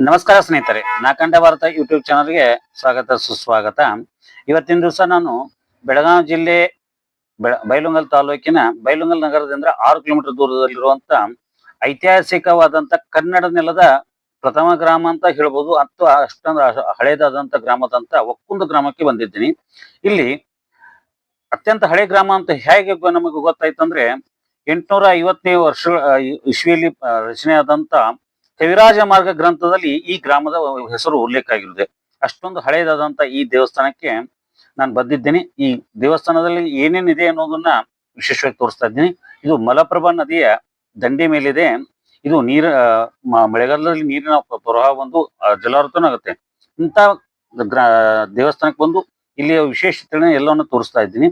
ನಮಸ್ಕಾರ ಸ್ನೇಹಿತರೆ, ನಾಕಂಡ ಭಾರತ ಯೂಟ್ಯೂಬ್ ಚಾನಲ್ಗೆ ಸ್ವಾಗತ ಸುಸ್ವಾಗತ. ಇವತ್ತಿನ ದಿವಸ ನಾನು ಬೆಳಗಾವಿ ಜಿಲ್ಲೆ ಬೈಲಹೊಂಗಲ ತಾಲೂಕಿನ ಬೈಲಹೊಂಗಲ ನಗರದಿಂದ 6 ಕಿಲೋಮೀಟರ್ ದೂರದಲ್ಲಿರುವಂತ ಐತಿಹಾಸಿಕವಾದಂತ ಕನ್ನಡ ನೆಲದ ಪ್ರಥಮ ಗ್ರಾಮ ಅಂತ ಹೇಳ್ಬೋದು. ಅಷ್ಟೊಂದು ಹಳೇದಾದಂತ ಗ್ರಾಮದಂತ ಒಕ್ಕುಂದ ಗ್ರಾಮಕ್ಕೆ ಬಂದಿದ್ದೀನಿ. ಇಲ್ಲಿ ಅತ್ಯಂತ ಹಳೆ ಗ್ರಾಮ ಅಂತ ಹೇಗೆ ನಮಗೆ ಗೊತ್ತಾಯ್ತಂದ್ರೆ 850ನೇ ವರ್ಷ ಇಸ್ವಿಯಲ್ಲಿ ರಚನೆಯಾದಂತ ಕವಿರಾಜ ಮಾರ್ಗ ಗ್ರಂಥದಲ್ಲಿ ಈ ಗ್ರಾಮದ ಹೆಸರು ಉಲ್ಲೇಖ ಆಗಿರುತ್ತೆ. ಅಷ್ಟೊಂದು ಹಳೆಯದಾದಂತ ಈ ದೇವಸ್ಥಾನಕ್ಕೆ ನಾನು ಬಂದಿದ್ದೇನೆ. ಈ ದೇವಸ್ಥಾನದಲ್ಲಿ ಏನೇನಿದೆ ಅನ್ನೋದನ್ನ ವಿಶೇಷವಾಗಿ ತೋರಿಸ್ತಾ ಇದ್ದೀನಿ. ಇದು ಮಲಪ್ರಭಾ ನದಿಯ ದಂಡೆ ಮೇಲಿದೆ. ಇದು ಮಳೆಗಾಲದಲ್ಲಿ ನೀರಿನ ಪ್ರವಾಹ ಬಂದು ಜಲಾವೃತನ ಆಗುತ್ತೆ. ಇಂಥ ದೇವಸ್ಥಾನಕ್ಕೆ ಬಂದು ಇಲ್ಲಿಯ ವಿಶೇಷತೆ ಎಲ್ಲವನ್ನು ತೋರಿಸ್ತಾ ಇದ್ದೀನಿ.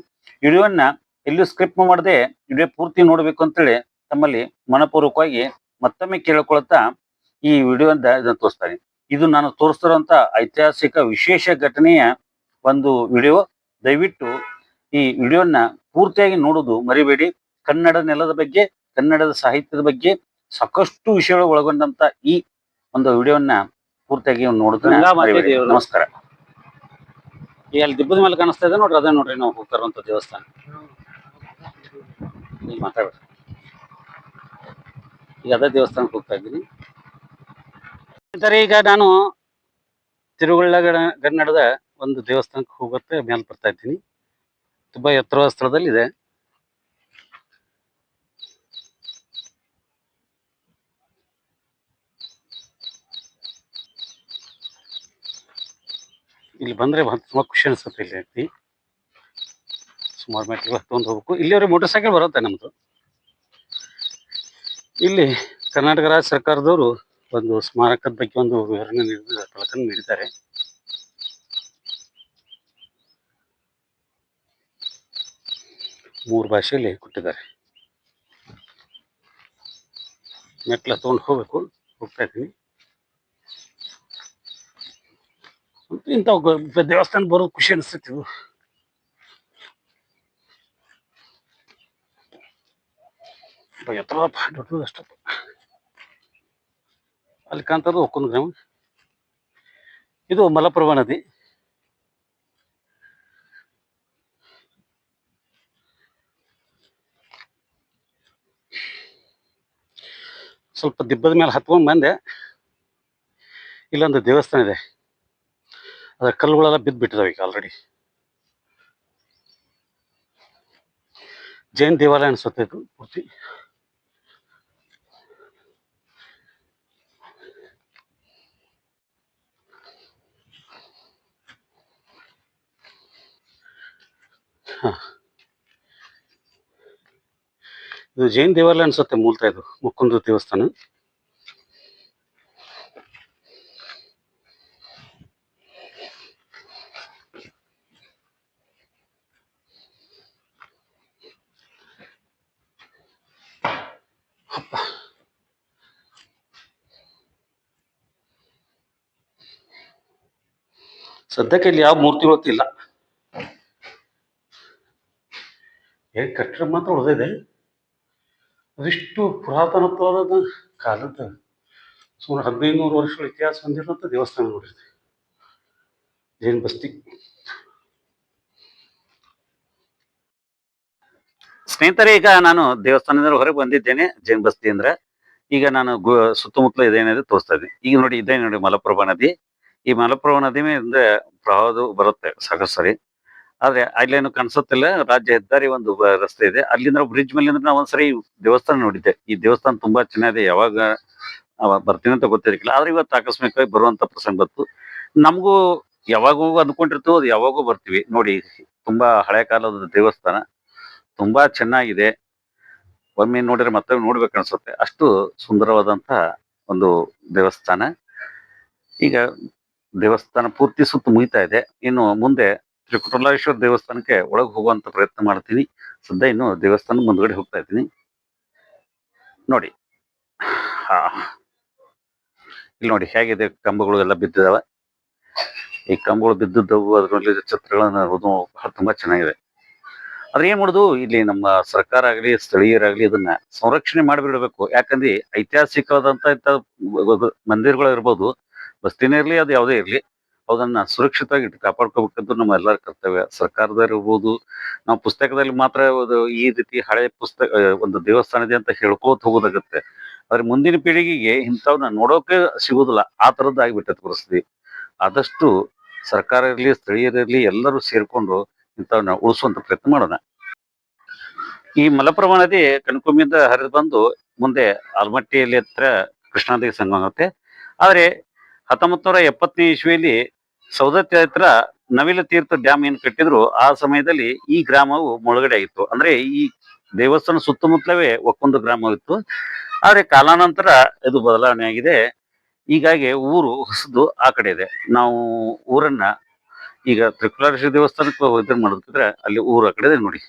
ವಿಡಿಯೋನ ಎಲ್ಲೂ ಸ್ಕ್ರಿಪ್ಟ್ ಮಾಡದೆ ವಿಡಿಯೋ ಪೂರ್ತಿ ನೋಡ್ಬೇಕು ಅಂತೇಳಿ ತಮ್ಮಲ್ಲಿ ಮನಪೂರ್ವಕವಾಗಿ ಮತ್ತೊಮ್ಮೆ ಕೇಳಿಕೊಳ್ತಾ ಈ ವಿಡಿಯೋ ಇದನ್ನು ತೋರಿಸ್ತಾರೆ. ಇದು ನಾನು ತೋರಿಸ್ತಿರುವಂತ ಐತಿಹಾಸಿಕ ವಿಶೇಷ ಘಟನೆಯ ಒಂದು ವಿಡಿಯೋ. ದಯವಿಟ್ಟು ಈ ವಿಡಿಯೋನ ಪೂರ್ತಿಯಾಗಿ ನೋಡೋದು ಮರಿಬೇಡಿ. ಕನ್ನಡ ನೆಲದ ಬಗ್ಗೆ, ಕನ್ನಡದ ಸಾಹಿತ್ಯದ ಬಗ್ಗೆ ಸಾಕಷ್ಟು ವಿಷಯಗಳು ಒಳಗೊಂಡಂತ ಈ ಒಂದು ವಿಡಿಯೋನ ಪೂರ್ತಿಯಾಗಿ ನೋಡೋದನ್ನ ನಮಸ್ಕಾರ. ಈಗ ಅಲ್ಲಿ ದಿಬ್ಬದ ಮೇಲೆ ಕಾಣಿಸ್ತಾ ಇದೆ ನೋಡ್ರಿ, ಅದೇ ನೋಡ್ರಿ ನಾವು ಹೋಗ್ತಾರಂತ ದೇವಸ್ಥಾನ. ಈಗ ಮಾತಾಡ್ರಿ, ಈಗ ಅದೇ ದೇವಸ್ಥಾನಕ್ಕೆ ಹೋಗ್ತಾ ಇದ್ದೀನಿ. ಈಗ ನಾನು ತಿರುಗುಳ್ಳಗನ್ನಡದ ಒಂದು ದೇವಸ್ಥಾನಕ್ಕೆ ಹೋಗುತ್ತೆ ಮೇಲೆ ಬರ್ತಾ ಇದ್ದೀನಿ. ತುಂಬಾ ಎತ್ತರವಾದ ಸ್ಥಳದಲ್ಲಿ ಇದೆ. ಇಲ್ಲಿ ಬಂದ್ರೆ ತುಂಬಾ ಖುಷಿ ಅನ್ಸುತ್ತೆ. ಇಲ್ಲಿ ಐತಿ ಸುಮಾರು ಮೆಟ್ಲು ಹತ್ಕೊಂಡು ಹೋಗ್ಬೇಕು. ಇಲ್ಲಿವರೆಗೆ ಮೋಟರ್ ಸೈಕಲ್ ಬರುತ್ತೆ ನಮ್ದು. ಇಲ್ಲಿ ಕರ್ನಾಟಕ ರಾಜ್ಯ ಸರ್ಕಾರದವರು ಒಂದು ಸ್ಮಾರಕದ ಬಗ್ಗೆ ಒಂದು ವಿವರಣೆ ಫಲಕನ್ನು ನೀಡಿದ್ದಾರೆ. ಮೂರು ಭಾಷೆಯಲ್ಲಿ ಕೊಟ್ಟಿದ್ದಾರೆ. ಮೆಟ್ಲ ತಗೊಂಡು ಹೋಗ್ತಾ ಇದ್ದೀನಿ. ಇಂಥ ದೇವಸ್ಥಾನ ಬರೋದು ಖುಷಿ ಅನಿಸ್ತೈತಿ. ಎತ್ತರದಪ್ಪ, ದೊಡ್ಡದಷ್ಟಪ್ಪ. ಅಲ್ಲಿ ಕಾಣ್ತದ್ದು ಒಕ್ಕುಂದ ಗ್ರಾಮ. ಇದು ಮಲಪ್ರಭಾ ನದಿ. ಸ್ವಲ್ಪ ದಿಬ್ಬದ ಮೇಲೆ ಹತ್ಕೊಂಡ್ ಬಂದೆ. ಇಲ್ಲೊಂದು ದೇವಸ್ಥಾನ ಇದೆ. ಅದರ ಕಲ್ಲುಗಳೆಲ್ಲ ಬಿದ್ದುಬಿಟ್ಟಿದಾವೆ ಈಗ ಆಲ್ರೆಡಿ. ಜೈನ್ ದೇವಾಲಯ ಅನ್ಸುತ್ತೆ ಇದು ಪೂರ್ತಿ. ಇದು ಜೈನ್ ದೇವಾಲಯ ಅನ್ಸುತ್ತೆ ಮೂಲತಃ. ಇದು ಮುಕ್ಕುಂದ ದೇವಸ್ಥಾನ. ಸದ್ಯಕ್ಕೆ ಇಲ್ಲಿ ಯಾವ ಮೂರ್ತಿಗಳು ಇಲ್ಲ. ಕಟ್ಟಡ ಮಾತ್ರ ಉಳಿದಿದೆ. ಅದಿಷ್ಟು ಪುರಾತನತ್ವದ ಕಾಲದ ಸುಮಾರು 1500 ವರ್ಷಗಳ ಇತಿಹಾಸ ಹೊಂದಿರುವಂತ ದೇವಸ್ಥಾನ ನೋಡಿದೆ. ಜೈನ್ ಬಸ್ತಿ. ಸ್ನೇಹಿತರೆ, ಈಗ ನಾನು ದೇವಸ್ಥಾನದಿಂದ ಹೊರಗೆ ಬಂದಿದ್ದೇನೆ. ಜೈನ್ ಬಸ್ತಿ ಅಂದ್ರೆ ಈಗ ನಾನು ಸುತ್ತಮುತ್ತಲ ಇದೇನಿದೆ ತೋರಿಸ್ತಾ ಇದ್ದೀನಿ. ಈಗ ನೋಡಿ, ಇದೇ ನೋಡಿ ಮಲಪ್ರಭಾ ನದಿ. ಈ ಮಲಪ್ರಭಾ ನದಿ ಮೇಲೆ ಪ್ರವಾಹ ಬರುತ್ತೆ ಸಾಕಷ್ಟು ಸರಿ. ಆದ್ರೆ ಅಲ್ಲೇನು ಕಾಣಿಸುತ್ತಿಲ್ಲ. ರಾಜ್ಯ ಹೆದ್ದಾರಿ ಒಂದು ರಸ್ತೆ ಇದೆ. ಅಲ್ಲಿಂದ ಬ್ರಿಡ್ಜ್ ಮೇಲಿಂದ ನಾವು ಒಂದ್ಸರಿ ದೇವಸ್ಥಾನ ನೋಡಿದ್ದೆ. ಈ ದೇವಸ್ಥಾನ ತುಂಬಾ ಚೆನ್ನಾಗಿದೆ. ಯಾವಾಗ ಬರ್ತೀನಿ ಅಂತ ಗೊತ್ತಿರಲಿಲ್ಲ. ಆದ್ರೆ ಇವತ್ತು ಆಕಸ್ಮಿಕವಾಗಿ ಬರುವಂತ ಪ್ರಸಂಗ ಬಂತು. ನಮಗೂ ಯಾವಾಗೂ ಅಂದ್ಕೊಂಡಿರ್ತೀವಿ, ಅದು ಯಾವಾಗೂ ಬರ್ತೀವಿ. ನೋಡಿ, ತುಂಬಾ ಹಳೆ ಕಾಲದ ದೇವಸ್ಥಾನ, ತುಂಬಾ ಚೆನ್ನಾಗಿದೆ. ಒಮ್ಮೆ ನೋಡಿದ್ರೆ ಮತ್ತೆ ನೋಡ್ಬೇಕು ಅನ್ಸುತ್ತೆ. ಅಷ್ಟು ಸುಂದರವಾದಂತಹ ಒಂದು ದೇವಸ್ಥಾನ. ಈಗ ದೇವಸ್ಥಾನ ಪೂರ್ತಿ ಸುತ್ತ ಮುಗಿತಾ ಇದೆ. ಇನ್ನು ಮುಂದೆ ತ್ರಿಕುಟಲಾಶ್ವರ ದೇವಸ್ಥಾನಕ್ಕೆ ಒಳಗೆ ಹೋಗುವಂತ ಪ್ರಯತ್ನ ಮಾಡ್ತೀನಿ. ಸದ್ಯ ಇನ್ನು ದೇವಸ್ಥಾನ ಮುಂದ್ಗಡೆ ಹೋಗ್ತಾ ಇದ್ದೀನಿ. ನೋಡಿ, ಇಲ್ಲಿ ನೋಡಿ ಹೇಗಿದೆ. ಕಂಬಗಳು ಎಲ್ಲ ಬಿದ್ದಿದಾವೆ. ಈ ಕಂಬಗಳು ಬಿದ್ದಿದ್ದವು, ಅದರಲ್ಲಿ ಚಿತ್ರಗಳನ್ನ ಬಹಳ ತುಂಬಾ ಚೆನ್ನಾಗಿದೆ. ಆದ್ರೆ ಏನ್ ಮಾಡುದು, ಇಲ್ಲಿ ನಮ್ಮ ಸರ್ಕಾರ ಆಗ್ಲಿ ಸ್ಥಳೀಯರಾಗ್ಲಿ ಇದನ್ನ ಸಂರಕ್ಷಣೆ ಮಾಡಿಬಿಡ್ಬೇಕು. ಯಾಕಂದ್ರೆ ಐತಿಹಾಸಿಕವಾದಂತ ಮಂದಿರಗಳು ಇರ್ಬೋದು, ಬಸ್ತಿನೇ ಇರ್ಲಿ ಅದು ಯಾವುದೇ ಇರ್ಲಿ ಅದನ್ನ ಸುರಕ್ಷಿತವಾಗಿ ಇಟ್ಟು ಕಾಪಾಡ್ಕೋಬೇಕಂತ ನಮ್ಮ ಎಲ್ಲರ ಕರ್ತವ್ಯ. ಸರ್ಕಾರದವ್ರಿರ್ಬೋದು, ನಾವು ಪುಸ್ತಕದಲ್ಲಿ ಮಾತ್ರ ಈ ರೀತಿ ಹಳೆ ಪುಸ್ತಕ ಒಂದು ದೇವಸ್ಥಾನ ಇದೆ ಅಂತ ಹೇಳ್ಕೋತ ಹೋಗೋದಾಗತ್ತೆ. ಆದ್ರೆ ಮುಂದಿನ ಪೀಳಿಗೆಗೆ ಇಂಥವನ್ನ ನೋಡೋಕೆ ಸಿಗುದಿಲ್ಲ. ಆ ತರದ್ದು ಆಗಿಬಿಟ್ಟೈತೆ ಪರಿಸ್ಥಿತಿ. ಆದಷ್ಟು ಸರ್ಕಾರ ಇರ್ಲಿ, ಸ್ಥಳೀಯರಿರ್ಲಿ, ಎಲ್ಲರೂ ಸೇರ್ಕೊಂಡು ಇಂಥವನ್ನ ಉಳಿಸುವಂತ ಪ್ರಯತ್ನ ಮಾಡೋಣ. ಈ ಮಲಪ್ರಭಾ ನದಿ ಕನಕುಮ್ಮಿಂದ ಹರಿದು ಬಂದು ಮುಂದೆ ಆಲ್ಮಟ್ಟಿಯಲ್ಲಿ ಹತ್ರ ಕೃಷ್ಣಾ ನದಿಗೆ ಸಂಗಮ ಆಗುತ್ತೆ. ಆದ್ರೆ 1970ನೇ ಇಸ್ವಿಯಲ್ಲಿ ಸೌದತ್ತಿ ಹತ್ರ ನವಿಲ ತೀರ್ಥ ಡ್ಯಾಮ್ ಏನ್ ಕಟ್ಟಿದ್ರು ಆ ಸಮಯದಲ್ಲಿ ಈ ಗ್ರಾಮವು ಮುಳುಗಡೆ ಆಗಿತ್ತು. ಅಂದ್ರೆ ಈ ದೇವಸ್ಥಾನ ಸುತ್ತಮುತ್ತಲವೇ ಒಕ್ಕೊಂದು ಗ್ರಾಮವಿತ್ತು. ಆದ್ರೆ ಕಾಲಾನಂತರ ಇದು ಬದಲಾವಣೆ ಆಗಿದೆ. ಹೀಗಾಗಿ ಊರು ಹೊಸದು ಆ ಕಡೆ ಇದೆ. ನಾವು ಊರನ್ನ ಈಗ ತ್ರಿಕುಲಾರೇಶ್ವರ ದೇವಸ್ಥಾನಕ್ಕೆ ಇದನ್ನ ಮಾಡೋದಿದ್ರೆ ಅಲ್ಲಿ ಊರು ಆ ಕಡೆ ಇದೆ ನೋಡಿ.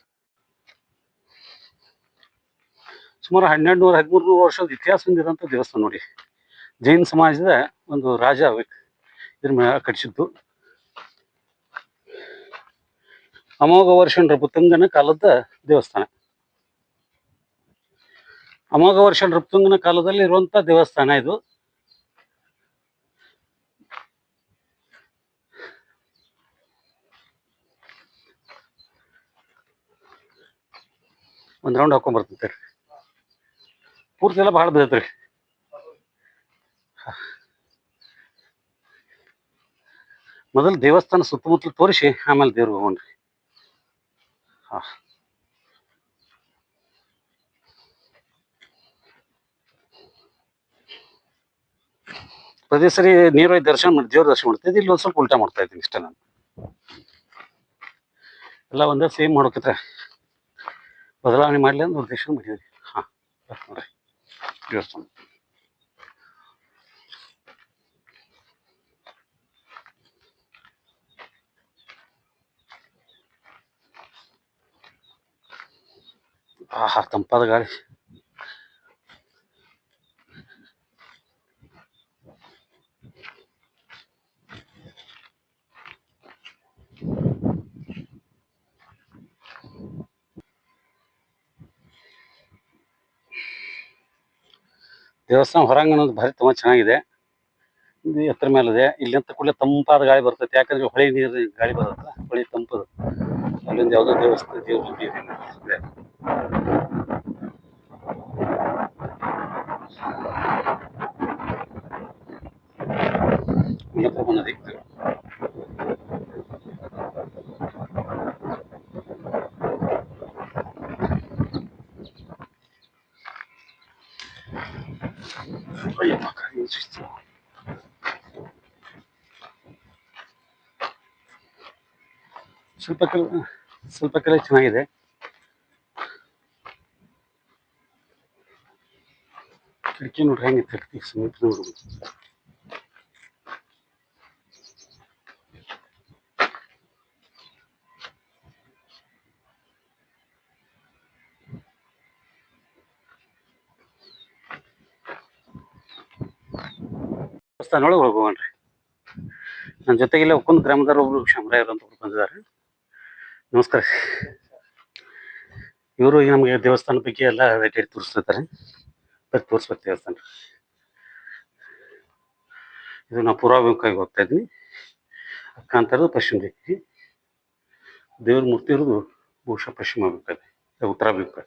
ಸುಮಾರು 1200 1300 ವರ್ಷದ ಇತಿಹಾಸ ಹೊಂದಿರೋಂಥ ದೇವಸ್ಥಾನ ನೋಡಿ. ಜೈನ ಸಮಾಜದ ಒಂದು ರಾಜ ಇದ್ರ ಮೇಲೆ ಕಟ್ಟಿಸಿದ್ದು. ಅಮೋಘ ವರ್ಷ ನೃಪತುಂಗನ ಕಾಲದ ದೇವಸ್ಥಾನ. ಅಮೋಘ ವರ್ಷ ನೃಪತುಂಗನ ಕಾಲದಲ್ಲಿ ಇರುವಂತ ದೇವಸ್ಥಾನ ಇದು. ಒಂದ್ ರೌಂಡ್ ಹಾಕೊಂಡ್ ಬರ್ತೈತೆ. ಪೂರ್ತಿ ಎಲ್ಲ ಬಹಳ ಬಿದ್ದೈತ್ರಿ. ಮೊದಲು ದೇವಸ್ಥಾನ ಸುತ್ತಮುತ್ತಲು ತೋರಿಸಿ ಆಮೇಲೆ ದೇವ್ರಿಗೆ ಹೋಗೋಣ್ರಿ. ಹಾ, ಪ್ರತಿ ಸರಿ ನೀರಾಗಿ ದರ್ಶನ ಮಾಡಿ ದೇವ್ರ ದರ್ಶನ ಮಾಡ್ತಿದ್ದೆ. ಇಲ್ಲಿ ಒಂದ್ ಸ್ವಲ್ಪ ಉಲ್ಟಾ ಮಾಡ್ತಾ ಇದ್ದೀನಿ ಇಷ್ಟ. ನಾನು ಎಲ್ಲ ಒಂದೇ ಸೇಮ್ ಮಾಡೋಕಿದ್ರೆ ಬದಲಾವಣೆ ಮಾಡಲಿ ಅಂತ ಉದ್ದೇಶ ಮಾಡಿದ್ರಿ. ಹಾ ನೋಡ್ರಿ ದೇವಸ್ಥಾನ. ಆಹಾ, ತಂಪಾದ ಗಾಳಿ. ದೇವಸ್ಥಾನ ಹೊರಾಂಗಣ ಭಾರಿ ತುಂಬಾ ಚೆನ್ನಾಗಿದೆ. ಇದು ಎತ್ತರ ಮೇಲಿದೆ. ಇಲ್ಲಿ ಅಂತ ಕೂಡಲೇ ತಂಪಾದ ಗಾಳಿ ಬರ್ತೈತೆ. ಯಾಕಂದ್ರೆ ಹೊಳೆ ನೀರು ಗಾಳಿ ಬರುತ್ತ, ಹೊಳೆ ತಂಪದು. ಅಲ್ಲಿಂದ ಯಾವುದೋ ದೇವಸ್ಥಾನ ದೇವ್ರ ಇದೆ. ಮಲಪ್ರಭಾ ನದಿ. ಸ್ವಲ್ಪ ಕಲೆ ಚೆನ್ನಾಗಿದೆ. ಕಿಟಕಿ ನೋಡ್ರಿ ಹೆಂಗೆ ಕಿಟಕಿ ಸಮೀಪ ನೋಡ್ಬೋದು. ದೇವಸ್ಥಾನೊಳಗೆ ಹೋಗೋಣ್ರಿ. ನನ್ನ ಜೊತೆಗೆಲ್ಲ ಒಕ್ಕೊಂದು ಗ್ರಾಮದವ್ರು ಒಬ್ರು ಶಾಮರಾಯರು ಅಂತ ಬಂದಿದ್ದಾರೆ. ನಮಸ್ಕಾರ. ಇವರು ನಮಗೆ ದೇವಸ್ಥಾನ ಬಗ್ಗೆ ಎಲ್ಲ ವೆರೈಟಿ ತೋರಿಸ್ತಿರ್ತಾರೆ. ತೋರಿಸ್ಬೇಕು ದೇವಸ್ಥಾನ. ಇದು ನಾವು ಪೂರ್ವಾಭಿಮುಖವಾಗಿ ಹೋಗ್ತಾ ಇದ್ವಿ. ಕಾಂತಾರದು ಪಶ್ಚಿಮ ದಿಕ್ಕಿ. ದೇವ್ರ ಮೂರ್ತಿ ಇರೋದು ಬಹುಶಃ ಪಶ್ಚಿಮ ಅಭಿಮುಖ, ಉತ್ತರಾಭಿಮುಖ.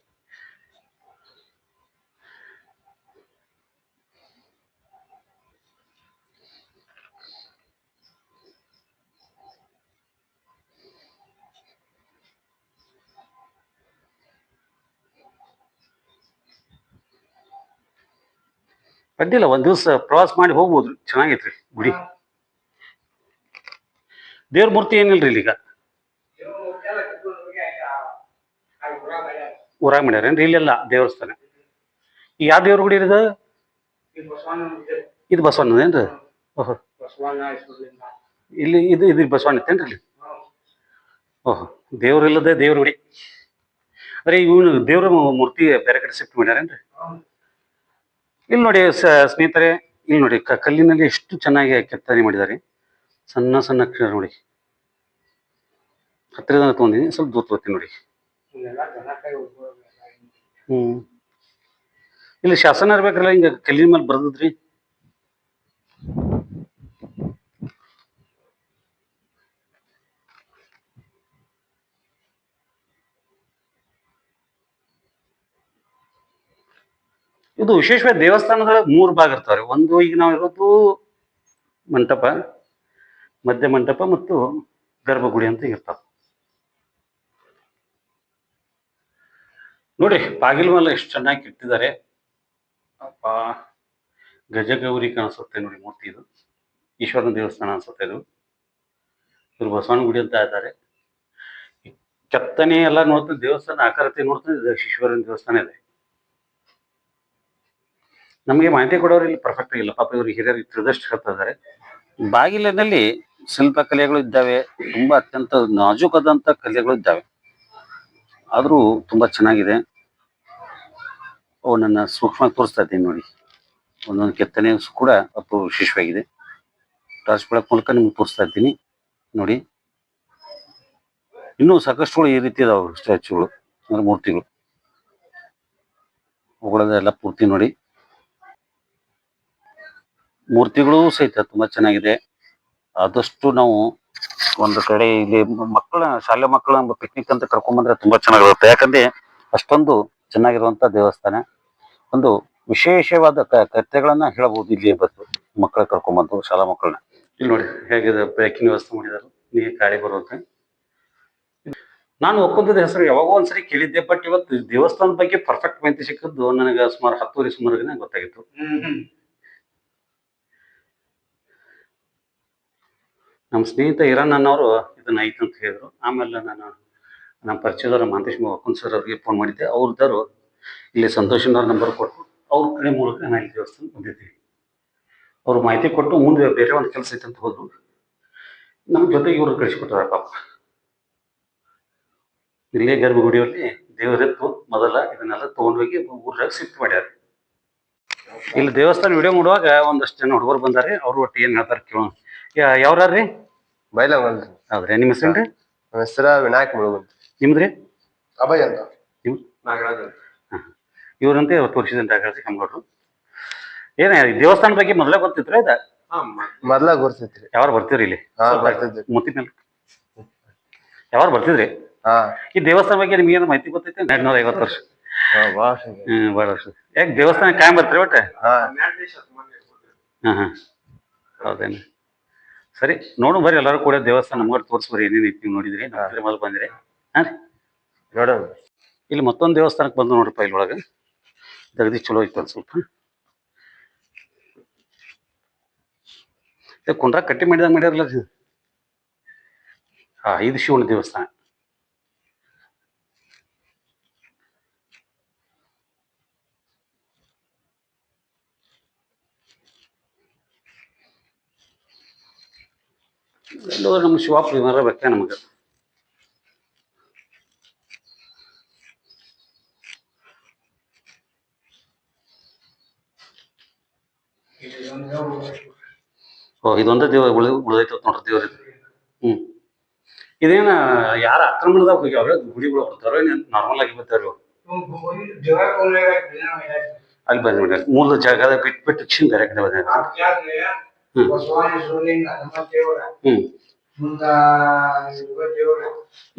ಅಡ್ಡಿಲ್ಲ, ಒಂದ್ ದಿವ್ಸ ಪ್ರವಾಸ ಮಾಡಿ ಹೋಗ್ಬೋದ್ರಿ. ಚೆನ್ನಾಗೈತ್ರಿ ಗುಡಿ. ದೇವ್ರ ಮೂರ್ತಿ ಏನಿಲ್ರಿ ಇಲ್ಲಿಗ ಊರಾಗ ಮಾಡ್ಯಾರೇನ್ರಿ? ಇಲ್ಲೆಲ್ಲ ದೇವಸ್ಥಾನ. ಈಗ ಯಾವ ದೇವ್ರ ಗುಡಿ ಇರೋದು? ಇದು ಬಸವಣ್ಣದೇನ್ರಿ? ಓಹೋ, ಇಲ್ಲಿ ಇದು ಬಸವಣ್ಣ ಇತ್ತೇನ್ರಿ ಇಲ್ಲಿ? ಓಹೋ, ದೇವ್ರಿಲ್ಲದೆ ದೇವ್ರ ಗುಡಿ. ಅಂದ್ರೆ ಇವನು ದೇವ್ರ ಮೂರ್ತಿ ಬೇರೆ ಕಡೆ ಶಿಫ್ಟ್ ಮಾಡ್ಯಾರೇನ್ರಿ? ಇಲ್ಲಿ ನೋಡಿ ಸ್ನೇಹಿತರೆ, ಇಲ್ಲಿ ನೋಡಿ ಕಲ್ಲಿನಲ್ಲಿ ಎಷ್ಟು ಚೆನ್ನಾಗಿ ಕೆತ್ತನೆ ಮಾಡಿದ್ದಾರೆ. ಸಣ್ಣ ಸಣ್ಣ ಅಕ್ಷರ ನೋಡಿ. ಹತ್ತಿರದಿಂದ ತಗೊಂಡಿನಿ, ಸ್ವಲ್ಪ ದೂರ ತಗೋತೀನಿ ನೋಡಿ. ಇಲ್ಲಿ ಶಾಸನ ಇರ್ಬೇಕಲ್ಲ, ಹಿಂಗ ಕಲ್ಲಿನ ಮೇಲೆ ಬರ್ದದ್ರಿ. ಇದು ವಿಶೇಷವಾಗಿ ದೇವಸ್ಥಾನದೊಳಗೆ 3 ಭಾಗ ಇರ್ತಾವ್ರಿ. ಒಂದು ಈಗ ನಾವು ಇರೋದು ಮಂಟಪ, ಮಧ್ಯ ಮಂಟಪ ಮತ್ತು ಗರ್ಭಗುಡಿ ಅಂತ ಇರ್ತಾವ. ನೋಡಿ ಬಾಗಿಲು ಮೇಲೆ ಎಷ್ಟು ಚೆನ್ನಾಗಿ ಇಟ್ಟಿದ್ದಾರೆ. ಅಪ್ಪ, ಗಜಗೌರಿ ಕಾಣಿಸುತ್ತೆ ನೋಡಿ ಮೂರ್ತಿ. ಇದು ಈಶ್ವರನ ದೇವಸ್ಥಾನ ಅನ್ಸುತ್ತೆ. ಇದು ಇವರು ಬಸವನ ಗುಡಿ ಅಂತ ಇದ್ದಾರೆ. ಕೆತ್ತನೆ ಎಲ್ಲ ನೋಡ್ತಾ ದೇವಸ್ಥಾನ ಆಕಾರತೆ ನೋಡ್ತಾ ಇದು ಈಶ್ವರನ ದೇವಸ್ಥಾನ ಇದೆ. ನಮಗೆ ಮಾಹಿತಿ ಕೊಡೋರು ಇಲ್ಲಿ ಪರ್ಫೆಕ್ಟ್ ಇಲ್ಲ, ಪಾಪ ಇವರು ಹಿರಿಯರು ತಿಳಿದಷ್ಟು ಹೇಳ್ತಾ ಇದ್ದಾರೆ. ಬಾಗಿಲಿನಲ್ಲಿ ಶಿಲ್ಪಕಲೆಗಳು ಇದ್ದಾವೆ, ತುಂಬಾ ಅತ್ಯಂತ ನಾಜೂಕಾದಂತ ಕಲೆಗಳು ಇದ್ದಾವೆ. ಆದ್ರೂ ತುಂಬಾ ಚೆನ್ನಾಗಿದೆ. ಅವನನ್ನ ಸೂಕ್ಷ್ಮ ತೋರಿಸ್ತಾ ಇದ್ದೀನಿ ನೋಡಿ. ಒಂದೊಂದು ಕೆತ್ತನೆ ಕೂಡ ಅಪೂರ್ವ ವಿಶೇಷವಾಗಿದೆ. ಟಾರ್ಚ್ ಬೆಳಕು ಮೂಲಕ ನಿಮ್ಗೆ ತೋರಿಸ್ತಾ ಇದ್ದೀನಿ ನೋಡಿ. ಇನ್ನೂ ಸಾಕಷ್ಟು ಈ ರೀತಿ ಇದಾವೆ ಸ್ಟ್ಯಾಚ್ಯೂಗಳು ಅಂದ್ರೆ ಮೂರ್ತಿಗಳು. ಅವುಗಳದೆಲ್ಲ ಪೂರ್ತಿ ನೋಡಿ. ಮೂರ್ತಿಗಳು ಸಹಿತ ತುಂಬಾ ಚೆನ್ನಾಗಿದೆ. ಆದಷ್ಟು ನಾವು ಒಂದು ಕಡೆ ಇಲ್ಲಿ ಶಾಲೆ ಮಕ್ಕಳ ಪಿಕ್ನಿಕ್ ಅಂತ ಕರ್ಕೊಂಡ್ಬಂದ್ರೆ ತುಂಬಾ ಚೆನ್ನಾಗಿರುತ್ತೆ. ಯಾಕಂದ್ರೆ ಅಷ್ಟೊಂದು ಚೆನ್ನಾಗಿರುವಂತ ದೇವಸ್ಥಾನ. ಒಂದು ವಿಶೇಷವಾದ ಕಥೆಗಳನ್ನ ಹೇಳಬಹುದು ಇಲ್ಲಿ ಬಂದು ಮಕ್ಕಳ ಕರ್ಕೊಂಡ್ಬಂದು ಶಾಲಾ ಮಕ್ಕಳನ್ನ. ಇಲ್ಲಿ ನೋಡಿ ಹೇಗಿದೆ ಬೆಳಕಿನ ವ್ಯವಸ್ಥೆ ಮಾಡಿದಾರೆ, ನೀರು ಗಾಳಿ ಬರುವಂತೆ. ನಾನು ಒಕ್ಕಂದದ ಹೆಸರು ಯಾವಾಗೋ ಒಂದ್ಸರಿ ಕೇಳಿದ್ದೆ, ಬಟ್ ಇವತ್ತು ದೇವಸ್ಥಾನದ ಬಗ್ಗೆ ಪರ್ಫೆಕ್ಟ್ ಮಾಹಿತಿ ಸಿಕ್ಕಿದ್ದು ನನಗೆ ಸುಮಾರು 10 ಸುಮಾರಿಗೆ ಗೊತ್ತಾಗಿತ್ತು. ನಮ್ಮ ಸ್ನೇಹಿತ ಇರಾನ್ ಅನ್ನೋರು ಇದನ್ನ ಐತೆ ಅಂತ ಹೇಳಿದ್ರು. ಆಮೇಲೆ ನಾನು ನಮ್ಮ ಪರಿಚಯದವರು ಮಾಂತೇಶ್ ಒಕ್ಕನ್ ಸರ್ ಅವ್ರಿಗೆ ಫೋನ್ ಮಾಡಿದ್ದೆ. ಅವ್ರದ್ದಾರು ಇಲ್ಲಿ ಸಂತೋಷನವ್ರ ನಂಬರ್ ಕೊಟ್ಟು ಅವ್ರ ಕಡೆ ಮೂಲಕ ನಾನು ಇಲ್ಲಿ ದೇವಸ್ಥಾನ ಬಂದಿದ್ದೀವಿ. ಅವ್ರು ಮಾಹಿತಿ ಕೊಟ್ಟು ಮುಂದೆ ಬೇರೆ ಒಂದು ಕೆಲಸ ಐತೆ ಅಂತ ಹೋದ್ರು. ನಮ್ಮ ಜೊತೆಗೆ ಇವರು ಕಳಿಸ್ಕೊಟ್ಟಾರ ಪಾಪ. ಇಲ್ಲೇ ಗರ್ಭಗುಡಿಯಲ್ಲಿ ದೇವರೆತ್ತು ಮೊದಲ ಇದನ್ನೆಲ್ಲ ತಗೊಂಡೋಗಿ ಊರಾಗ ಶಿಫ್ಟ್ ಮಾಡ್ಯಾರ. ಇಲ್ಲಿ ದೇವಸ್ಥಾನ ವಿಡಿಯೋ ಮಾಡುವಾಗ ಒಂದಷ್ಟು ಜನ ಹುಡುಗರು ಬಂದಾರೆ. ಅವ್ರು ಒಟ್ಟು ಏನ್ ಹೇಳ್ತಾರೆ ಕೇಳೋಣ. ಯಾವ್ರಿ? ಬೈಲಂಗಲ್. ಹೌದ್ರಿ. ನಿಮ್ಮ ಹೆಸರೇನ್ರಿ? ನಮ್ಮ ಹೆಸರ ವಿನಾಯಕ್ ಮುಳುಗು. ನಿಮ್ದ್ರಿ? ಅಭಯ್ ಅಂತ. ನಾಗರಾಜ್. ಇವ್ರಂತೆ ತೋರಿಸಿದಂತ ಕಮ್ಗೌಡ್ರು. ಏನ ದೇವಸ್ಥಾನ ಬಗ್ಗೆ ಮೊದಲೇ ಗೊತ್ತಿತ್ರ ಇದ? ಮೊದ್ಲ ಗೊತ್ತಿತ್ರಿ. ಯಾವಾಗ ಬರ್ತೀವ್ರಿ ಇಲ್ಲಿ? ಬರ್ತಿದ್ರಿ. ಮುತ್ತಿ ಮೇಲೆ ಯಾವಾಗ ಬರ್ತಿದ್ರಿ? ಈ ದೇವಸ್ಥಾನ ಬಗ್ಗೆ ನಿಮ್ಗೆ ಏನು ಮಾಹಿತಿ ಗೊತ್ತೈತಿ? 250 ವರ್ಷ. ಬಹಳ ವರ್ಷ. ಯಾಕೆ ದೇವಸ್ಥಾನ ಕಾಯಂ ಬರ್ತೀರಿ ಒಟ್ಟೆ? ಹೌದೇನು? ಸರಿ, ನೋಡು ಬರ್ರಿ ಎಲ್ಲರೂ ಕೂಡ ದೇವಸ್ಥಾನ ನಮ್ಗೆ ತೋರಿಸ್ಬರಿ. ಏನೇನೈತಿ ನೀವು ನೋಡಿದ್ರಿ, ನಮ್ಮ ಮೊದಲು ಬಂದಿರಿ. ಹಾ ರೀ, ನೋಡೋಣ. ಇಲ್ಲಿ ಮತ್ತೊಂದು ದೇವಸ್ಥಾನಕ್ಕೆ ಬಂದು ನೋಡ್ರಪ್ಪ. ಇಲ್ಲೊಳಗೆ ತೆಗ್ದಿ ಚಲೋ ಇತ್ತು ಒಂದು ಸ್ವಲ್ಪ. ಕುಂಡ್ರ ಕಟ್ಟಿ ಮಾಡಿದಾಗ ಮಾಡ್ಯಾರಲ್ಲ. ಇದು ಶಿವನ ದೇವಸ್ಥಾನ. ಎಲ್ಲೋ ನಮ್ಮ ಶಿವಾಪುರ ಬರಬೇಕ ನಮಗೆ. ಇದೊಂದೇ ಉಳಿದೈತ ನೋಡ್ರಿ ದೇವ್ರ. ಇದೇನ ಯಾರ ಆಕ್ರಮಣದಾಗ ಹೋಗ್ಯಾವ್ರಿ? ಗುಡಿಗಳು ಬರ್ತಾರ ನಾರ್ಮಲ್ ಆಗಿ ಬರ್ತಾರ? ಅಲ್ಲಿ ಬಂದ್ ಬಿಡ್ರಿ. ಮೂಲ ಜಾಗದ ಬಿಟ್ಬಿಟ್ಟು ಕ್ಷಣ ಬೇರೆ ಕಡೆ ಬಂದ.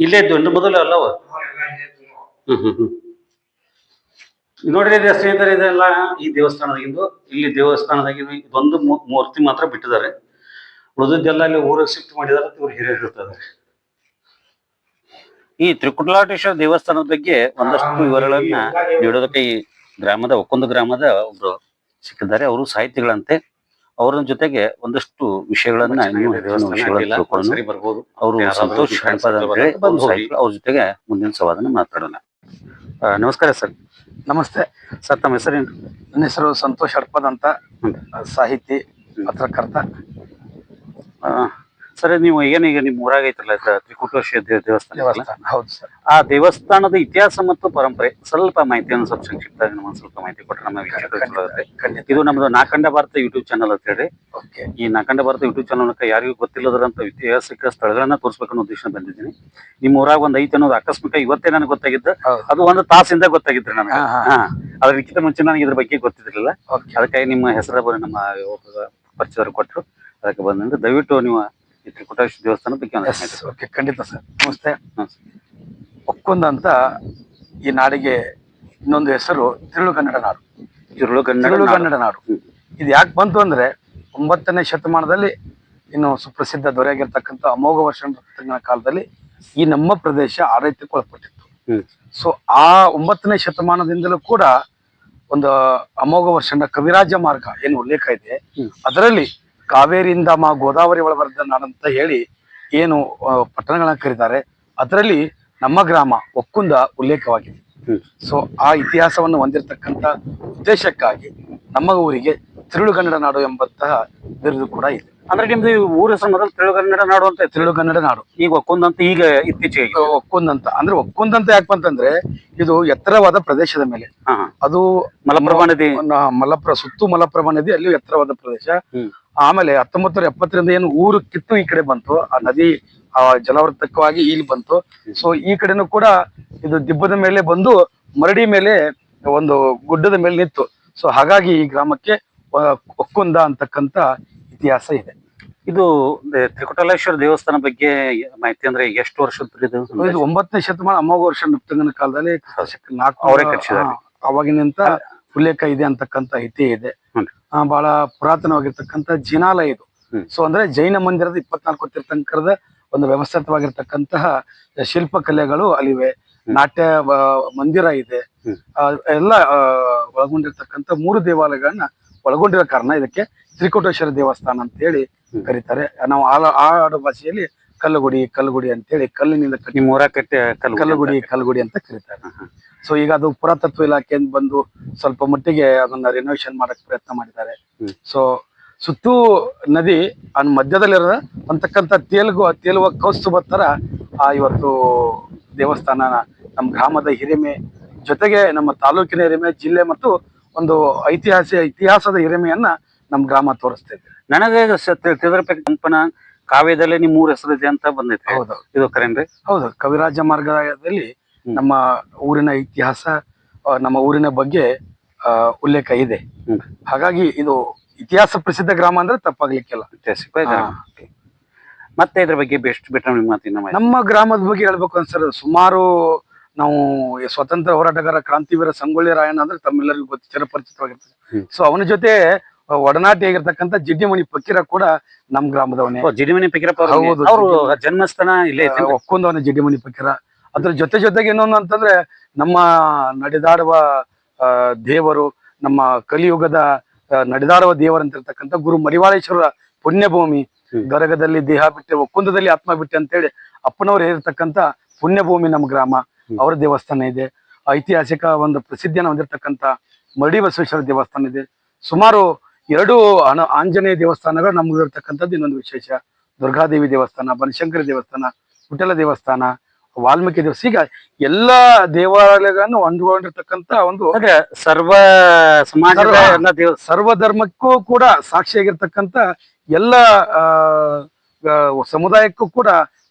ಇಲ್ಲೇ ದೊಡ್ಡ ಮೊದಲು ಅಲ್ಲವ? ನೋಡ್ರಿ ಸ್ನೇಹಿತರೆ, ಇದೆಲ್ಲ ಈ ದೇವಸ್ಥಾನದಾಗಿಂದು. ಇಲ್ಲಿ ದೇವಸ್ಥಾನದಾಗಿಂದು ಇದೊಂದು ಮೂರ್ತಿ ಮಾತ್ರ ಬಿಟ್ಟಿದ್ದಾರೆ. ಉಳಿದದ್ದೆಲ್ಲ ಇಲ್ಲಿ ಊರಿಗೆ ಶಿಫ್ಟ್ ಮಾಡಿದಾರೆ. ಇವ್ರು ಹಿರಿಯರು ಇರ್ತಾರೆ. ಈ ತ್ರಿಕುಟಲಾಟೇಶ್ವರ ದೇವಸ್ಥಾನದ ಬಗ್ಗೆ ಒಂದಷ್ಟು ವಿವರಗಳನ್ನ ನೀಡೋದಕ್ಕೆ ಈ ಒಕ್ಕೊಂದು ಗ್ರಾಮದ ಒಬ್ರು ಸಿಕ್ಕಿದ್ದಾರೆ. ಅವರು ಸಾಹಿತಿಗಳಂತೆ. ಅವರ ಜೊತೆಗೆ ಒಂದಷ್ಟು ವಿಷಯಗಳನ್ನ ಬರ್ಬೋದು. ಅವರು ಸಂತೋಷ್ ಅವ್ರ ಜೊತೆಗೆ ಮುಂದಿನ ಸಂವಾದನ ಮಾತಾಡೋಣ. ನಮಸ್ಕಾರ ಸರ್. ನಮಸ್ತೆ ಸರ್, ತಮ್ಮ ಹೆಸರೇನು? ನನ್ನ ಹೆಸರು ಸಂತೋಷ್ ಹಡ್ಪದ್ ಅಂತ, ಸಾಹಿತಿ, ಪತ್ರಕರ್ತ. ಸರ್, ನೀವು ಏನೀಗ ನಿಮ್ಮ ಊರಾಗ ಐತ್ರಲ್ಲ ತ್ರಿಕುಟೇಶ್ವರ ದೇವಸ್ಥಾನ? ಹೌದು ಸರ್. ಆ ದೇವಸ್ಥಾನದ ಇತಿಹಾಸ ಮತ್ತು ಪರಂಪರೆ ಸ್ವಲ್ಪ ಮಾಹಿತಿಯನ್ನು ಸ್ವಲ್ಪ ಸಂಕ್ಷಿಪ್ತವಾಗಿ ನಮಗೆ ಸ್ವಲ್ಪ ಮಾಹಿತಿ ಕೊಟ್ಟರೆ ನಮ್ಮ ವೀಕ್ಷಕರಿಗೆ. ಇದು ನಮ್ದು ನಾಕಂಡ ಭಾರತ ಯೂಟ್ಯೂಬ್ ಚಾನಲ್ ಅಂತ ಹೇಳಿ. ಈ ನಾಕಂಡ ಭಾರತ ಯೂಟ್ಯೂಬ್ ಚಾನಲ್ ಯಾರಿಗೂ ಗೊತ್ತಿಲ್ಲದ್ರಂತ ಐತಿಹಾಸಿಕ ಸ್ಥಳಗಳನ್ನ ತೋರಿಸ್ಬೇಕನ್ನೋ ಉದ್ದೇಶ ಬಂದಿದ್ದೀನಿ. ನಿಮ್ಮ ಊರಾಗ ಒಂದ್ ಐತೆ ಅನ್ನೋದು ಆಕಸ್ಮಿಕ ಇವತ್ತೇ ನನಗೆ ಗೊತ್ತಾಗಿದ್ದು. ಅದು ಒಂದು ತಾಸಿಂದ ಗೊತ್ತಾಗಿದ್ರಿ ನನಗೆ. ಅದಕ್ಕಿಂತ ಮುಂಚೆ ನನಗೆ ಇದ್ರ ಬಗ್ಗೆ ಗೊತ್ತಿದ್ರಿಲ್ಲ. ಅದಕ್ಕಾಗಿ ನಿಮ್ಮ ಹೆಸರ ಬರೀ ನಮ್ಮ ಪರಿಚಯರು ಕೊಟ್ಟರು. ಅದಕ್ಕೆ ಬಂದ್ರೆ ದಯವಿಟ್ಟು ನೀವು ಈ ತ್ರಿಕುಟೇಶ್ವರ ದೇವಸ್ಥಾನ ಬಗ್ಗೆ. ಖಂಡಿತ ಸರ್. ನಮಸ್ತೆ. ಒಕ್ಕೊಂದ ಅಂತ ಈ ನಾಡಿಗೆ ಇನ್ನೊಂದು ಹೆಸರು ತಿರುಳು ಕನ್ನಡ ನಾಡು. ತಿರುಳುಗನ್ನಡ ನಾಡು. ಇದು ಯಾಕೆ ಬಂತು ಅಂದ್ರೆ 9ನೇ ಶತಮಾನದಲ್ಲಿ ಇನ್ನು ಸುಪ್ರಸಿದ್ಧ ದೊರೆಯಾಗಿರ್ತಕ್ಕಂಥ ಅಮೋಘ ವರ್ಷ ಕಾಲದಲ್ಲಿ ಈ ನಮ್ಮ ಪ್ರದೇಶ ಆಡಳಿತಕ್ಕೆ ಒಳಪಟ್ಟಿತ್ತು. ಸೊ ಆ 9ನೇ ಶತಮಾನದಿಂದಲೂ ಕೂಡ ಒಂದು ಅಮೋಘ ವರ್ಷ ಕವಿರಾಜ ಮಾರ್ಗ ಏನು ಉಲ್ಲೇಖ ಇದೆ, ಅದರಲ್ಲಿ ಕಾವೇರಿಯಿಂದ ಗೋದಾವರಿ ಒಳಬರ್ದ ನಾಡಂತ ಹೇಳಿ ಏನು ಪಟ್ಟಣಗಳನ್ನ ಕರೀತಾರೆ, ಅದರಲ್ಲಿ ನಮ್ಮ ಗ್ರಾಮ ಒಕ್ಕುಂದ ಉಲ್ಲೇಖವಾಗಿದೆ. ಸೊ ಆ ಇತಿಹಾಸವನ್ನು ಹೊಂದಿರತಕ್ಕಂತ ಉದ್ದೇಶಕ್ಕಾಗಿ ನಮ್ಮ ಊರಿಗೆ ತಿರುಳುಗನ್ನಡ ನಾಡು ಎಂಬಂತಹ ಬಿರುದು ಕೂಡ ಇದೆ. ಅಂದ್ರೆ ನಿಮ್ದು ಊರ ಹೆಸರು ಮೊದಲು ತಿರುಳುಗನ್ನಡ ನಾಡು ಅಂತ ತಿರುಳುಗನ್ನಡ ನಾಡು, ಈಗ ಒಕ್ಕೊಂದಂತ ಈಗ ಇತ್ತೀಚೆಗೆ ಒಕ್ಕುಂದಂತ. ಅಂದ್ರೆ ಒಕ್ಕುಂದಂತ ಯಾಕೆ ಅಂತಂದ್ರೆ ಇದು ಎತ್ತರವಾದ ಪ್ರದೇಶದ ಮೇಲೆ, ಅದು ಮಲಪ್ರಭಾ ನದಿ, ಸುತ್ತು ಮಲಪ್ರಭಾ ನದಿ, ಅಲ್ಲಿ ಎತ್ತರವಾದ ಪ್ರದೇಶ. ಆಮೇಲೆ 1970ರಿಂದ ಏನು ಊರು ಕಿತ್ತು ಈ ಕಡೆ ಬಂತು, ಆ ನದಿ ಜಲವರ್ತಕವಾಗಿ ಇಲ್ಲಿ ಬಂತು. ಸೊ ಈ ಕಡೆನೂ ಕೂಡ ಇದು ದಿಬ್ಬದ ಮೇಲೆ ಬಂದು ಮರಡಿ ಮೇಲೆ ಒಂದು ಗುಡ್ಡದ ಮೇಲೆ ನಿಂತು. ಸೊ ಹಾಗಾಗಿ ಈ ಗ್ರಾಮಕ್ಕೆ ಒಕ್ಕುಂದ ಅಂತಕ್ಕಂತ ಇತಿಹಾಸ ಇದೆ. ಇದು ತ್ರಿಕುಟಲೇಶ್ವರ ದೇವಸ್ಥಾನ ಬಗ್ಗೆ ಮಾಹಿತಿ ಅಂದ್ರೆ ಎಷ್ಟು ವರ್ಷದ ಇದು? 9ನೇ ಶತಮಾನ ಅಮೋಘ ವರ್ಷ ನೃಪ್ತಂಗನ ಕಾಲದಲ್ಲಿ ಅವರೇ ಕಟ್ಟಿಸಿದ್ದಾರೆ. ಅವಾಗಿನಿಂತ ಉಲ್ಲೇಖ ಇದೆ ಅಂತಕ್ಕಂತ ಐತಿ ಇದೆ. ಬಹಳ ಪುರಾತನವಾಗಿರ್ತಕ್ಕಂಥ ಜಿನಾಲಯ ಇದು. ಸೊ ಅಂದ್ರೆ ಜೈನ ಮಂದಿರದ 24 ತೀರ್ಥಂಕರದ ಒಂದು ವ್ಯವಸ್ಥಿತವಾಗಿರ್ತಕ್ಕಂತಹ ಶಿಲ್ಪಕಲೆಗಳು ಅಲ್ಲಿವೆ. ನಾಟ್ಯ ಮಂದಿರ ಇದೆ. ಎಲ್ಲ ಒಳಗೊಂಡಿರ್ತಕ್ಕಂಥ 3 ದೇವಾಲಯಗಳನ್ನ ಒಳಗೊಂಡಿರೋ ಕಾರಣ ಇದಕ್ಕೆ ತ್ರಿಕುಟೇಶ್ವರ ದೇವಸ್ಥಾನ ಅಂತ ಹೇಳಿ ಕರೀತಾರೆ. ನಾವು ಆಡು ಭಾಷೆಯಲ್ಲಿ ಕಲ್ಲುಗುಡಿ ಅಂತೇಳಿ ಕಲ್ಲಿನಿಂದ ಕಲ್ಲುಗುಡಿ ಅಂತ ಕರೀತಾರೆ. ಸೊ ಈಗ ಅದು ಪುರಾತತ್ವ ಇಲಾಖೆಯಿಂದ ಬಂದು ಸ್ವಲ್ಪ ಮಟ್ಟಿಗೆ ಅದನ್ನ ರಿನೋವೇಷನ್ ಮಾಡಕ್ ಪ್ರಯತ್ನ ಮಾಡಿದ್ದಾರೆ. ಸೊ ಸುತ್ತೂ ನದಿ ಮಧ್ಯದಲ್ಲಿರೋ ಅಂತಕ್ಕಂಥ ತೇಲುವ ಕೌಸ್ತುಭ ತರ ಇವತ್ತು ದೇವಸ್ಥಾನ ನಮ್ಮ ಗ್ರಾಮದ ಹಿರಿಮೆ ಜೊತೆಗೆ ನಮ್ಮ ತಾಲೂಕಿನ ಹಿರಿಮೆ, ಜಿಲ್ಲೆ ಮತ್ತು ಒಂದು ಇತಿಹಾಸದ ಹಿರಿಮೆಯನ್ನ ನಮ್ಮ ಗ್ರಾಮ ತೋರಿಸ್ತಾ ಇದೆ. ನನಗೆ ಕಂಪನ ಕಾವ್ಯದಲ್ಲೇ ನಿಮ್ ಊರ ಹೆಸರು ಇದೆ ಅಂತ ಬಂದೈತೆ. ಹೌದು, ಇದು ಕರೇನ್ರಿ? ಹೌದು. ಕವಿರಾಜ ಮಾರ್ಗದಲ್ಲಿ ನಮ್ಮ ಊರಿನ ಇತಿಹಾಸ, ನಮ್ಮ ಊರಿನ ಬಗ್ಗೆ ಉಲ್ಲೇಖ ಇದೆ. ಹಾಗಾಗಿ ಇದು ಇತಿಹಾಸ ಪ್ರಸಿದ್ಧ ಗ್ರಾಮ ಅಂದ್ರೆ ತಪ್ಪಾಗ್ಲಿಕ್ಕಿಲ್ಲ. ಮತ್ತೆ ಇದ್ರ ಬಗ್ಗೆ ಬೆಸ್ಟ್ ನಮ್ಮ ಗ್ರಾಮದ ಬಗ್ಗೆ ಹೇಳ್ಬೇಕು ಅನ್ಸರ್, ಸುಮಾರು ನಾವು ಸ್ವತಂತ್ರ ಹೋರಾಟಗಾರ ಕ್ರಾಂತಿವೀರ ಸಂಗೊಳ್ಳಿ ರಾಯಣ್ಣ ಅಂದ್ರೆ ತಮ್ಮೆಲ್ಲರಿಗೂ ಚಿರಪರಿಚಿತವಾಗಿರ್ತದೆ. ಸೊ ಅವನ ಜೊತೆ ಒಡನಾಟಿ ಆಗಿರ್ತಕ್ಕಂಥ ಜಿಡ್ಡಿಮಣಿ ಫಕೀರ ಕೂಡ ನಮ್ ಗ್ರಾಮದವನೇ. ಜಿಡ್ಡಿಮಣಿ ಫಕೀರ ಜನ್ಮಸ್ಥಾನ ಇಲ್ಲೇ ಒಕ್ಕೊಂದವನೇ ಜಿಡ್ಡಿಮಣಿ ಫಕೀರ. ಅದ್ರ ಜೊತೆಗೆ ಇನ್ನೊಂದು ಅಂತಂದ್ರೆ ನಮ್ಮ ನಡೆದಾಡುವ ದೇವರು, ನಮ್ಮ ಕಲಿಯುಗದ ನಡೆದಾಡುವ ದೇವರಂತಿರ್ತಕ್ಕಂಥ ಗುರು ಮಡಿವಾಳೇಶ್ವರ ಪುಣ್ಯಭೂಮಿ. ಗರಗದಲ್ಲಿ ದೇಹ ಬಿಟ್ಟೆ, ಒಕ್ಕುಂದದಲ್ಲಿ ಆತ್ಮ ಬಿಟ್ಟೆ ಅಂತೇಳಿ ಅಪ್ಪನವ್ರು ಹೇಳಿರ್ತಕ್ಕಂಥ ಪುಣ್ಯಭೂಮಿ ನಮ್ಮ ಗ್ರಾಮ. ಅವರ ದೇವಸ್ಥಾನ ಇದೆ. ಐತಿಹಾಸಿಕ ಒಂದು ಪ್ರಸಿದ್ಧಿಯನ್ನು ಹೊಂದಿರತಕ್ಕಂಥ ಮರಡಿ ಬಸವೇಶ್ವರ ದೇವಸ್ಥಾನ ಇದೆ. ಸುಮಾರು 2 ಆಂಜನೇಯ ದೇವಸ್ಥಾನಗಳು ನಮ್ಗೆ ಇರ್ತಕ್ಕಂಥದ್ದು ಇನ್ನೊಂದು ವಿಶೇಷ. ದುರ್ಗಾದೇವಿ ದೇವಸ್ಥಾನ, ಬನಶಂಕರಿ ದೇವಸ್ಥಾನ, ವಿಠಲ ದೇವಸ್ಥಾನ, ವಾಲ್ಮೀಕಿ ದೇವಸ್ಥಾನ, ಈಗ ಎಲ್ಲಾ ದೇವಾಲಯಗಳನ್ನು ಹೊಂದಿಕೊಂಡಿರ್ತಕ್ಕಂಥ ಒಂದು ಸರ್ವ ಧರ್ಮಕ್ಕೂ ಕೂಡ ಸಾಕ್ಷಿಯಾಗಿರ್ತಕ್ಕಂಥ ಎಲ್ಲ ಸಮುದಾಯಕ್ಕೂ ಕೂಡ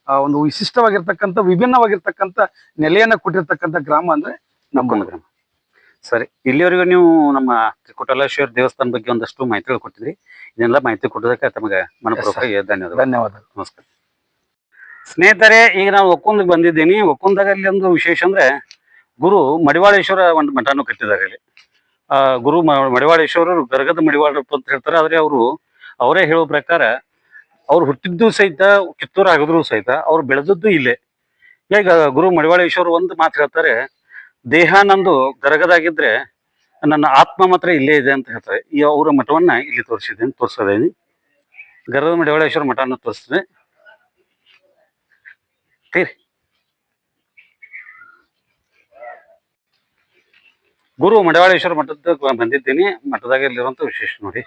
ಒಂದು ವಿಶಿಷ್ಟವಾಗಿರ್ತಕ್ಕಂಥ ವಿಭಿನ್ನವಾಗಿರ್ತಕ್ಕಂಥ ನೆಲೆಯನ್ನ ಕೊಟ್ಟಿರ್ತಕ್ಕಂಥ ಗ್ರಾಮ ಅಂದ್ರೆ ನಮ್ಮ ಗ್ರಾಮ. ಸರಿ, ಇಲ್ಲಿವರೆಗೂ ನೀವು ನಮ್ಮ ತ್ರಿಕುಟಲೇಶ್ವರ ದೇವಸ್ಥಾನ ಬಗ್ಗೆ ಒಂದಷ್ಟು ಮಾಹಿತಿಗಳು ಕೊಟ್ಟಿದ್ರಿ. ಇದನ್ನೆಲ್ಲ ಮಾಹಿತಿ ಕೊಟ್ಟದಕ್ಕೆ ತಮಗೆ ಮನಪೂರ್ವಕ ಧನ್ಯವಾದ. ನಮಸ್ಕಾರ ಸ್ನೇಹಿತರೆ. ಈಗ ನಾನು ಒಕ್ಕೊಂದಿಗೆ ಬಂದಿದ್ದೀನಿ. ಒಕ್ಕೊಂದಲ್ಲಿ ಒಂದು ವಿಶೇಷ ಅಂದ್ರೆ ಗುರು ಮಡಿವಾಳೇಶ್ವರ ಒಂದು ಮಠನೂ ಕಟ್ಟಿದ್ದಾರೆ ಇಲ್ಲಿ. ಗುರು ಮಡಿವಾಳೇಶ್ವರರು ಗರಗದ ಮಡಿವಾಳರಪ್ಪ ಅಂತ ಹೇಳ್ತಾರೆ. ಆದ್ರೆ ಅವರೇ ಹೇಳೋ ಪ್ರಕಾರ ಅವ್ರು ಹುಟ್ಟಿದ್ದು ಸಹಿತ ಕಿತ್ತೂರು ಆಗಿದ್ರು ಸಹಿತ ಅವ್ರು ಬೆಳೆದದ್ದು ಇಲ್ಲೇ. ಈಗ ಗುರು ಮಡಿವಾಳೇಶ್ವರ ಒಂದು ಮಾತು ಹೇಳ್ತಾರೆ, ದೇಹ ನಂದು ಗರಗದಾಗಿದ್ರೆ ನನ್ನ ಆತ್ಮ ಮಾತ್ರ ಇಲ್ಲೇ ಇದೆ ಅಂತ ಹೇಳ್ತಾರೆ. ಈ ಅವರ ಮಠವನ್ನ ಇಲ್ಲಿ ತೋರಿಸಿದ್ದೀನಿ. ಗರಗದ ಮಡಿವಾಳೇಶ್ವರ ಮಠವನ್ನು ತೋರಿಸ್ತೀನಿ. ಗುರು ಮಡಿವಾಳೇಶ್ವರ ಮಠದ ಬಂದಿದ್ದೀನಿ. ಮಠದಾಗ ಇಲ್ಲಿರುವಂತ ವಿಶೇಷ ನೋಡಿ.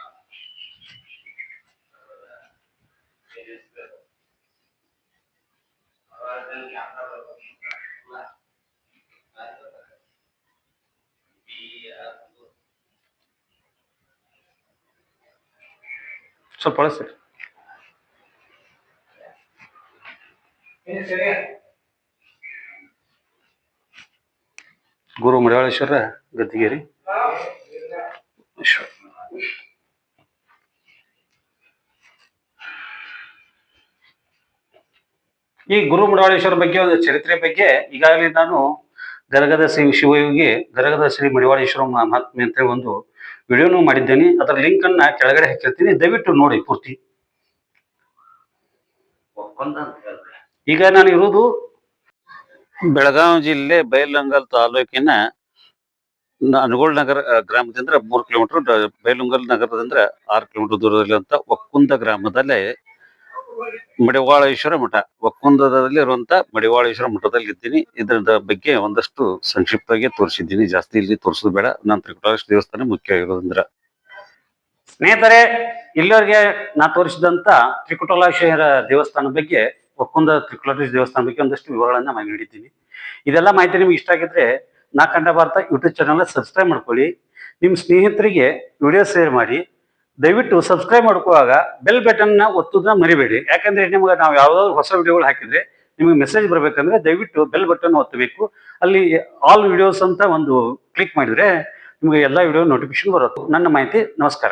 ಸ್ವಲ್ಪ ಬಳಸಿ. ಗುರು ಮಡಿವಾಳೇಶ್ವರ ಗದ್ದಿಗೇರಿ. ಈ ಗುರು ಮಡಿವಾಳೇಶ್ವರ ಬಗ್ಗೆ ಒಂದು ಚರಿತ್ರೆ ಬಗ್ಗೆ ಈಗಾಗಲೇ ನಾನು ಗರಗದ ಶ್ರೀ ಶಿವಯೋಗಿ ಗರಗದ ಶ್ರೀ ಮಡಿವಾಳೇಶ್ವರ ಮಹಾತ್ಮೆ ಅಂತೇಳಿ ಒಂದು ವಿಡಿಯೋನು ಮಾಡಿದ್ದೇನೆ. ಅದರ ಲಿಂಕ್ ಅನ್ನ ಕೆಳಗಡೆ ಹಾಕಿರ್ತೀನಿ, ದಯವಿಟ್ಟು ನೋಡಿ ಪೂರ್ತಿ. ಈಗ ನಾನು ಇರುವುದು ಬೆಳಗಾವಿ ಜಿಲ್ಲೆ ಬೈಲಹೊಂಗಲ ತಾಲೂಕಿನ ಅನಗೋಳ ನಗರ ಗ್ರಾಮದಿಂದ 3 ಕಿಲೋಮೀಟರ್, ಬೈಲಹೊಂಗಲ ನಗರದಿಂದ 6 ಕಿಲೋಮೀಟರ್ ದೂರದಲ್ಲಿರುವಂತ ಒಕ್ಕುಂದ ಗ್ರಾಮದಲ್ಲೇ ಮಡಿವಾಳೇಶ್ವರ ಮಠ, ಒಕ್ಕುಂದದಲ್ಲಿ ಇರುವಂತ ಮಡಿವಾಳೇಶ್ವರ ಮಠದಲ್ಲಿ ಇದ್ದೀನಿ. ಇದರ ಬಗ್ಗೆ ಒಂದಷ್ಟು ಸಂಕ್ಷಿಪ್ತವಾಗಿ ತೋರಿಸಿದ್ದೀನಿ, ಜಾಸ್ತಿ ಇಲ್ಲಿ ತೋರಿಸೋದು ಬೇಡ. ನಾನು ತ್ರಿಕುಟಾಲೇಶ್ವರ ದೇವಸ್ಥಾನ ಮುಖ್ಯ ಆಗಿರೋದ್ರಿಂದ. ಸ್ನೇಹಿತರೆ, ಇಲ್ಲಿವರೆಗೆ ನಾ ತೋರಿಸಿದಂತ ತ್ರಿಕುಟಾಲೇಶ್ವರ ದೇವಸ್ಥಾನ ಬಗ್ಗೆ, ಒಕ್ಕುಂದ ತ್ರಿಕುಟಾಲೇಶ್ವರ ದೇವಸ್ಥಾನ ಬಗ್ಗೆ ಒಂದಷ್ಟು ವಿವರಗಳನ್ನ ನಾನು ನೀಡಿದ್ದೀನಿ. ಇದೆಲ್ಲ ಮಾಹಿತಿ ನಿಮ್ಗೆ ಇಷ್ಟ ಆಗಿದ್ರೆ ನಾ ಕಂಡ ಭಾರತ ಯೂಟ್ಯೂಬ್ ಚಾನಲ್ ಸಬ್ಸ್ಕ್ರೈಬ್ ಮಾಡ್ಕೊಳ್ಳಿ. ನಿಮ್ಮ ಸ್ನೇಹಿತರಿಗೆ ವಿಡಿಯೋ ಶೇರ್ ಮಾಡಿ. ದಯವಿಟ್ಟು ಸಬ್ಸ್ಕ್ರೈಬ್ ಮಾಡ್ಕೋವಾಗ ಬೆಲ್ ಬಟನ್ ನ ಒತ್ತೋದನ್ನ ಮರಿಬೇಡಿ. ಯಾಕಂದ್ರೆ ನಿಮ್ಗೆ ನಾವು ಯಾವ್ದಾದ್ರು ಹೊಸ ವಿಡಿಯೋಗಳು ಹಾಕಿದ್ರೆ ನಿಮಗೆ ಮೆಸೇಜ್ ಬರ್ಬೇಕಂದ್ರೆ ದಯವಿಟ್ಟು ಬೆಲ್ ಬಟನ್ ಒತ್ತಬೇಕು. ಅಲ್ಲಿ ಆಲ್ ವಿಡಿಯೋಸ್ ಅಂತ ಒಂದು ಕ್ಲಿಕ್ ಮಾಡಿದ್ರೆ ನಿಮಗೆ ಎಲ್ಲ ವಿಡಿಯೋ ನೋಟಿಫಿಕೇಶನ್ ಬರುತ್ತೆ. ನನ್ನ ಮಾಹಿತಿ. ನಮಸ್ಕಾರ.